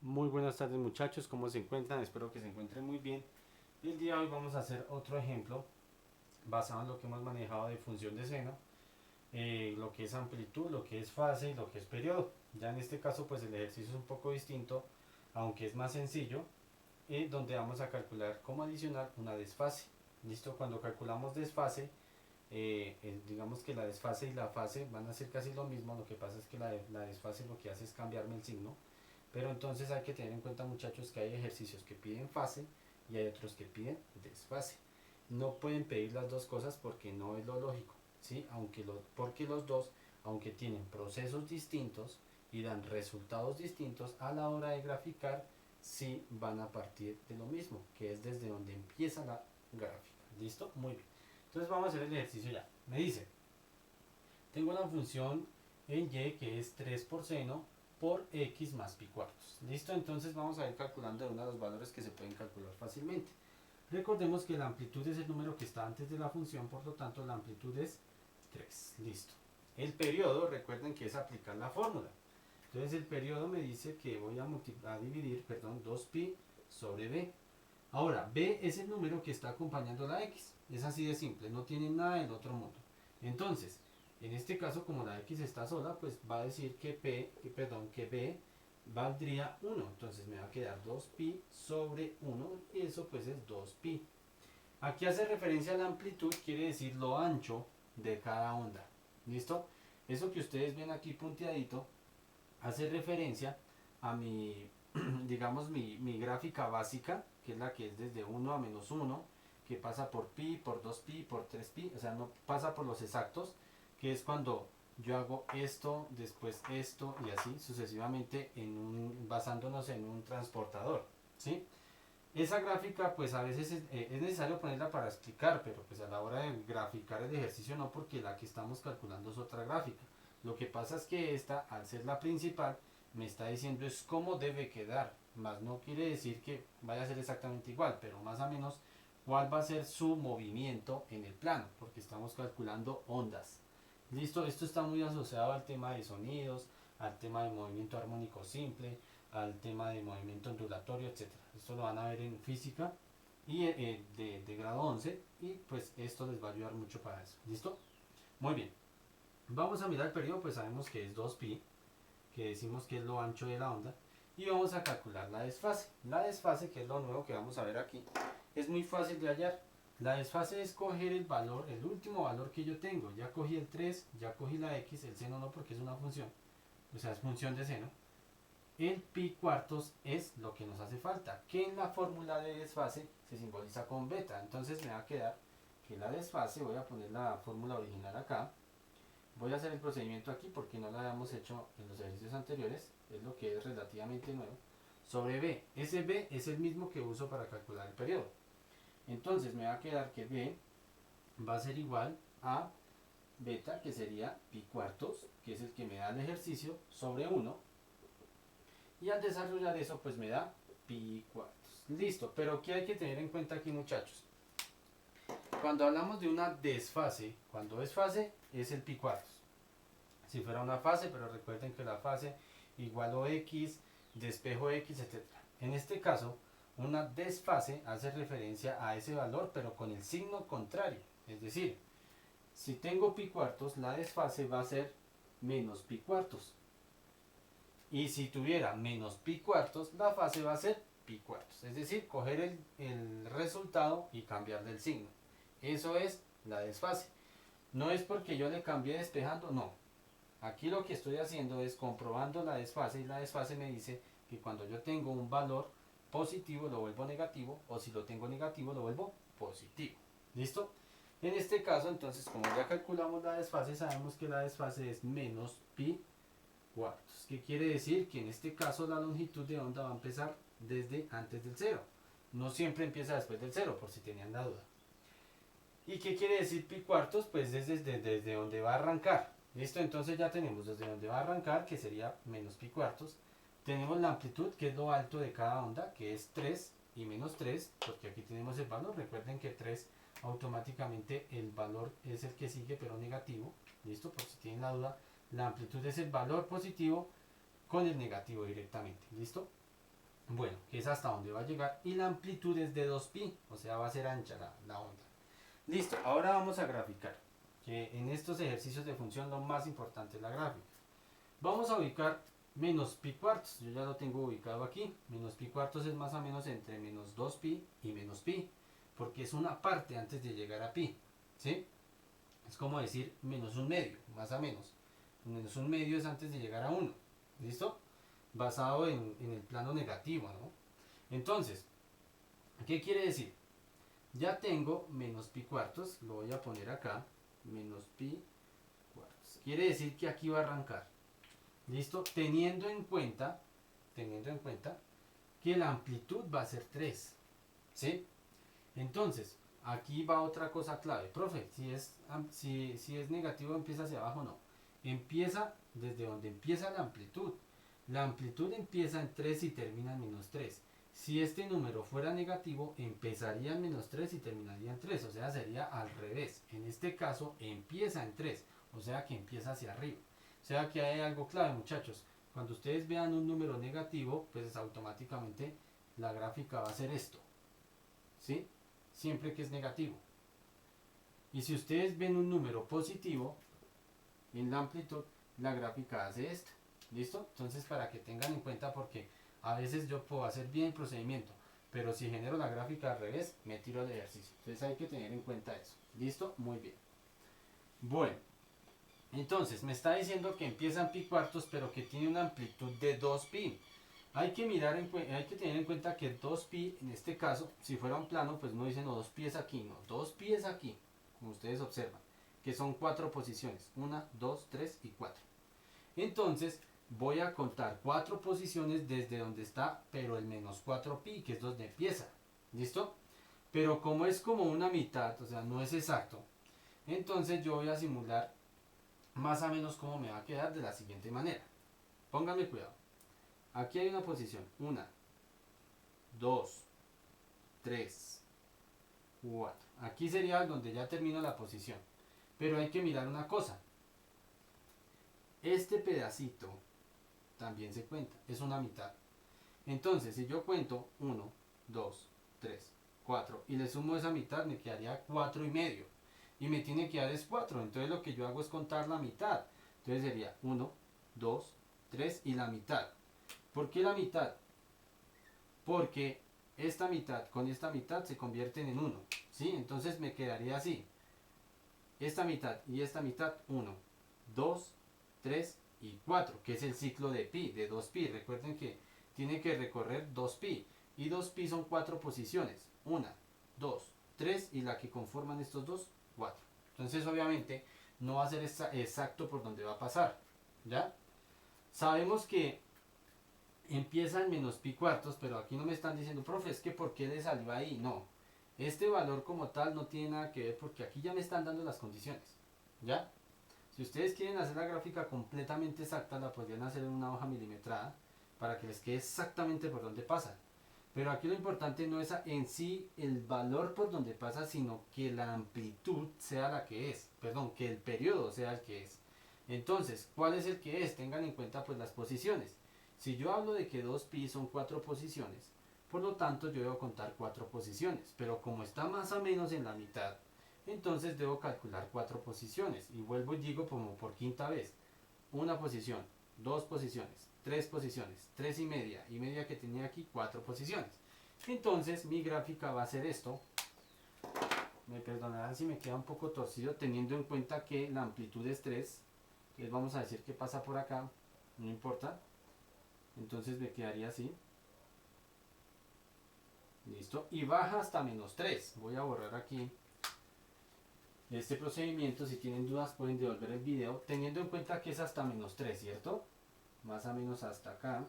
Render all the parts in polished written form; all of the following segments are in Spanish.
Muy buenas tardes muchachos, ¿cómo se encuentran? Espero que se encuentren muy bien. El día de hoy vamos a hacer otro ejemplo basado en lo que hemos manejado de función de seno, lo que es amplitud, lo que es fase y lo que es periodo. Ya en este caso pues el ejercicio es un poco distinto, aunque es más sencillo, donde vamos a calcular cómo adicionar una desfase. ¿Listo? Cuando calculamos desfase, digamos que la desfase y la fase van a ser casi lo mismo, lo que pasa es que la desfase lo que hace es cambiarme el signo, pero entonces hay que tener en cuenta muchachos que hay ejercicios que piden fase y hay otros que piden desfase. No pueden pedir las dos cosas porque no es lo lógico, ¿sí? Porque los dos, aunque tienen procesos distintos y dan resultados distintos a la hora de graficar, sí van a partir de lo mismo, que es desde donde empieza la gráfica. ¿Listo? Muy bien. Entonces vamos a hacer el ejercicio ya. Me dice, tengo una función en y que es 3 por seno por x más pi cuartos. ¿Listo? Entonces vamos a ir calculando de uno de los valores que se pueden calcular fácilmente. Recordemos que la amplitud es el número que está antes de la función, por lo tanto la amplitud es 3. Listo. El periodo, recuerden que es aplicar la fórmula. Entonces el periodo me dice que voy a dividir 2pi sobre b. Ahora, b es el número que está acompañando la x. Es así de simple, no tiene nada del otro mundo. Entonces, en este caso, como la x está sola, pues va a decir que b valdría 1. Entonces me va a quedar 2pi sobre 1 y eso pues es 2pi. Aquí hace referencia a la amplitud, quiere decir lo ancho de cada onda. ¿Listo? Eso que ustedes ven aquí punteadito hace referencia a mi, digamos, mi gráfica básica, que es la que es desde 1 a -1, que pasa por pi, por 2pi, por 3pi, o sea, no pasa por los exactos, que es cuando yo hago esto, después esto y así sucesivamente basándonos en un transportador, ¿sí? Esa gráfica pues a veces es necesario ponerla para explicar, pero pues a la hora de graficar el ejercicio no, porque la que estamos calculando es otra gráfica. Lo que pasa es que esta, al ser la principal, me está diciendo es cómo debe quedar, más no quiere decir que vaya a ser exactamente igual, pero más o menos cuál va a ser su movimiento en el plano, porque estamos calculando ondas. Listo, esto está muy asociado al tema de sonidos, al tema de movimiento armónico simple, al tema de movimiento ondulatorio, etcétera. Esto lo van a ver en física y de grado 11 y pues esto les va a ayudar mucho para eso. ¿Listo? Muy bien. Vamos a mirar el periodo, pues sabemos que es 2pi, que decimos que es lo ancho de la onda, y vamos a calcular la desfase. La desfase, que es lo nuevo que vamos a ver aquí, es muy fácil de hallar. La desfase es coger el valor, el último valor que yo tengo. Ya cogí el 3, ya cogí la x, el seno no porque es una función, o sea, es función de seno. El pi cuartos es lo que nos hace falta, que en la fórmula de desfase se simboliza con beta. Entonces me va a quedar que la desfase, voy a poner la fórmula original acá, voy a hacer el procedimiento aquí porque no lo habíamos hecho en los ejercicios anteriores, es lo que es relativamente nuevo, sobre b. Ese b es el mismo que uso para calcular el periodo. Entonces me va a quedar que b va a ser igual a beta, que sería pi cuartos, que es el que me da el ejercicio, sobre 1. Y al desarrollar eso, pues me da pi cuartos. Listo, pero ¿qué hay que tener en cuenta aquí, muchachos? Cuando hablamos de una desfase, cuando es fase, es el pi cuartos. Si fuera una fase, pero recuerden que la fase igual o x, despejo x, etcétera. En este caso, una desfase hace referencia a ese valor, pero con el signo contrario. Es decir, si tengo pi cuartos, la desfase va a ser menos pi cuartos. Y si tuviera menos pi cuartos, la fase va a ser pi cuartos. Es decir, coger el resultado y cambiarle el signo. Eso es la desfase. No es porque yo le cambié despejando, no. Aquí lo que estoy haciendo es comprobando la desfase y la desfase me dice que cuando yo tengo un valor positivo lo vuelvo negativo, o si lo tengo negativo lo vuelvo positivo. ¿Listo? En este caso, entonces, como ya calculamos la desfase, sabemos que la desfase es menos pi cuartos. ¿Qué quiere decir? Que en este caso la longitud de onda va a empezar desde antes del cero. No siempre empieza después del cero, por si tenían la duda. ¿Y qué quiere decir pi cuartos? Pues desde donde va a arrancar. ¿Listo? Entonces ya tenemos desde donde va a arrancar, que sería menos pi cuartos. Tenemos la amplitud, que es lo alto de cada onda, que es 3 y menos 3, porque aquí tenemos el valor. Recuerden que 3 automáticamente el valor es el que sigue, pero negativo. ¿Listo? Por si tienen la duda, la amplitud es el valor positivo con el negativo directamente. ¿Listo? Bueno, que es hasta donde va a llegar. Y la amplitud es de 2pi, o sea, va a ser ancha la onda. Listo, ahora vamos a graficar. Que en estos ejercicios de función lo más importante es la gráfica. Vamos a ubicar menos pi cuartos. Yo ya lo tengo ubicado aquí. Menos pi cuartos es más o menos entre menos 2pi y menos pi. Porque es una parte antes de llegar a pi. ¿Sí? Es como decir menos un medio, más o menos. Menos un medio es antes de llegar a 1. ¿Listo? Basado en el plano negativo, ¿no? Entonces, ¿qué quiere decir? Ya tengo menos pi cuartos, lo voy a poner acá, menos pi cuartos. Quiere decir que aquí va a arrancar. ¿Listo? Teniendo en cuenta que la amplitud va a ser 3. ¿Sí? Entonces, aquí va otra cosa clave. Profe, si es negativo, ¿empieza hacia abajo? No. Empieza desde donde empieza la amplitud. La amplitud empieza en 3 y termina en menos 3. Si este número fuera negativo, empezaría en menos 3 y terminaría en 3. O sea, sería al revés. En este caso, empieza en 3. O sea, que empieza hacia arriba. O sea, que hay algo clave, muchachos. Cuando ustedes vean un número negativo, pues automáticamente la gráfica va a ser esto. ¿Sí? Siempre que es negativo. Y si ustedes ven un número positivo en la amplitud, la gráfica hace esto. ¿Listo? Entonces, para que tengan en cuenta, porque a veces yo puedo hacer bien el procedimiento, pero si genero la gráfica al revés, me tiro el ejercicio. Entonces hay que tener en cuenta eso. ¿Listo? Muy bien. Bueno, entonces me está diciendo que empieza en pi cuartos, pero que tiene una amplitud de 2pi. Hay que tener en cuenta que 2pi, en este caso, si fuera un plano, pues no dice no, 2pi es aquí, no, 2pi es aquí, como ustedes observan, que son 4 posiciones, 1, 2, 3 y 4. Entonces, voy a contar 4 posiciones desde donde está, pero el menos 4pi, que es donde empieza, ¿listo? Pero como es como una mitad, o sea, no es exacto, entonces yo voy a simular más o menos cómo me va a quedar de la siguiente manera. Pónganme cuidado. Aquí hay una posición. 1, 2, 3, 4. Aquí sería donde ya termino la posición. Pero hay que mirar una cosa. Este pedacito también se cuenta. Es una mitad. Entonces, si yo cuento 1, 2, 3, 4 y le sumo esa mitad, me quedaría 4 y medio. Y me tiene que dar es 4. Entonces lo que yo hago es contar la mitad. Entonces sería 1, 2, 3 y la mitad. ¿Por qué la mitad? Porque esta mitad con esta mitad se convierten en 1. ¿Sí? Entonces me quedaría así. Esta mitad y esta mitad, 1, 2, 3 y 4, que es el ciclo de pi, de 2pi. Recuerden que tiene que recorrer 2pi. Y 2pi son 4 posiciones. 1, 2, 3 y la que conforman estos dos, 4. Entonces obviamente no va a ser exacto por donde va a pasar. ¿Ya? Sabemos que empieza en menos pi cuartos, pero aquí no me están diciendo, profe, es que ¿por qué le salió ahí? No, este valor como tal no tiene nada que ver porque aquí ya me están dando las condiciones, ¿ya? Si ustedes quieren hacer la gráfica completamente exacta, la podrían hacer en una hoja milimetrada para que les quede exactamente por donde pasa. Pero aquí lo importante no es en sí el valor por donde pasa, sino que la amplitud sea la que es, perdón, que el periodo sea el que es. Entonces, ¿cuál es el que es? Tengan en cuenta pues las posiciones. Si yo hablo de que 2pi son 4 posiciones, por lo tanto yo debo contar 4 posiciones, pero como está más o menos en la mitad, entonces debo calcular 4 posiciones y vuelvo y digo como por quinta vez, una posición, 2 posiciones, 3 posiciones, 3 y media que tenía aquí, 4 posiciones. Entonces mi gráfica va a ser esto. Me perdonarán si me queda un poco torcido teniendo en cuenta que la amplitud es 3. Entonces vamos a decir que pasa por acá, no importa. Entonces me quedaría así. Listo. Y baja hasta menos 3. Voy a borrar aquí este procedimiento. Si tienen dudas pueden devolver el video. Teniendo en cuenta que es hasta menos 3, ¿cierto? Más o menos hasta acá.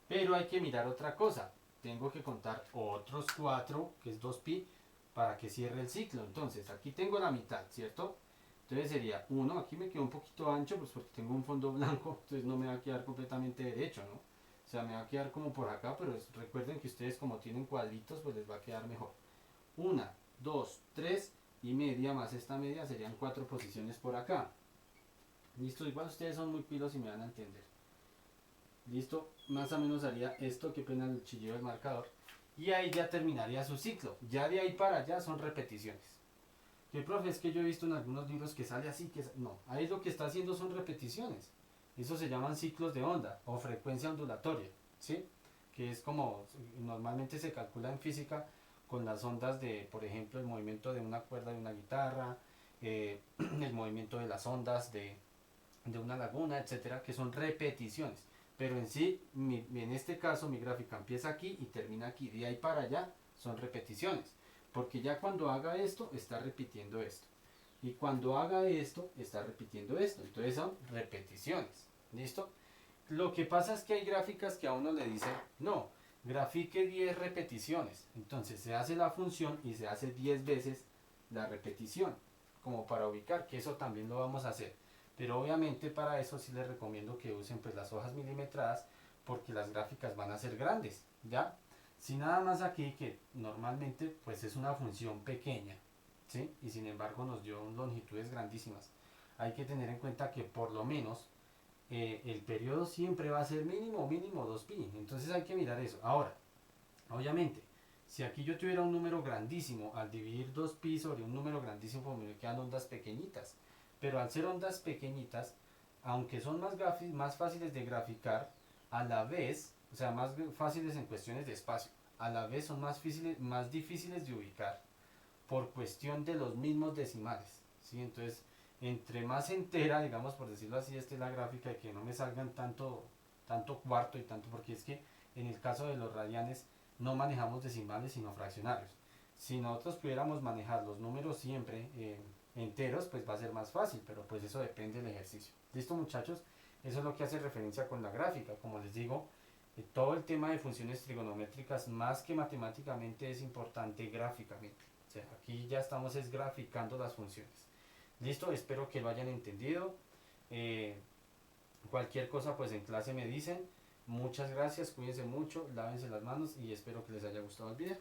Pero hay que mirar otra cosa. Tengo que contar otros 4, que es 2pi, para que cierre el ciclo. Entonces aquí tengo la mitad, ¿cierto? Entonces sería 1. Aquí me quedó un poquito ancho, pues porque tengo un fondo blanco. Entonces no me va a quedar completamente derecho, ¿no? O sea, me va a quedar como por acá, pero recuerden que ustedes como tienen cuadritos, pues les va a quedar mejor. 1, 2, 3 y media más esta media serían 4 posiciones por acá. Listo, igual ustedes son muy pilos y me van a entender. Listo, más o menos haría esto, que pena el chillido del marcador. Y ahí ya terminaría su ciclo. Ya de ahí para allá son repeticiones. Que profe, es que yo he visto en algunos libros que sale así, no, ahí lo que está haciendo son repeticiones. Eso se llaman ciclos de onda o frecuencia ondulatoria, ¿sí? Que es como normalmente se calcula en física con las ondas de, por ejemplo, el movimiento de una cuerda de una guitarra, el movimiento de las ondas de una laguna, etcétera, que son repeticiones. Pero en sí, en este caso, mi gráfica empieza aquí y termina aquí. De ahí para allá son repeticiones. Porque ya cuando haga esto, está repitiendo esto. Y cuando haga esto, está repitiendo esto. Entonces son repeticiones. ¿Listo? Lo que pasa es que hay gráficas que a uno le dicen, no, grafique 10 repeticiones. Entonces se hace la función y se hace 10 veces la repetición. Como para ubicar, que eso también lo vamos a hacer. Pero obviamente para eso sí les recomiendo que usen pues las hojas milimetradas porque las gráficas van a ser grandes, ¿ya? Si nada más aquí que normalmente pues es una función pequeña, ¿sí? Y sin embargo nos dio longitudes grandísimas. Hay que tener en cuenta que por lo menos el periodo siempre va a ser mínimo 2pi. Entonces hay que mirar eso. Ahora, obviamente, si aquí yo tuviera un número grandísimo, al dividir 2pi sobre un número grandísimo, pues me quedan ondas pequeñitas. Pero al ser ondas pequeñitas, aunque son más fáciles de graficar, a la vez, o sea, más fáciles en cuestiones de espacio, a la vez son más difíciles de ubicar por cuestión de los mismos decimales, ¿sí? Entonces, entre más entera, digamos, por decirlo así, esta es la gráfica, de que no me salgan tanto cuarto y tanto, porque es que en el caso de los radianes no manejamos decimales sino fraccionarios. Si nosotros pudiéramos manejar los números siempre enteros, pues va a ser más fácil, pero pues eso depende del ejercicio. ¿Listo, muchachos? Eso es lo que hace referencia con la gráfica. Como les digo, todo el tema de funciones trigonométricas, más que matemáticamente, es importante gráficamente. O sea, aquí ya estamos es graficando las funciones. Listo, espero que lo hayan entendido. Eh, Cualquier cosa pues en clase me dicen. Muchas gracias, cuídense mucho, lávense las manos y espero que les haya gustado el video.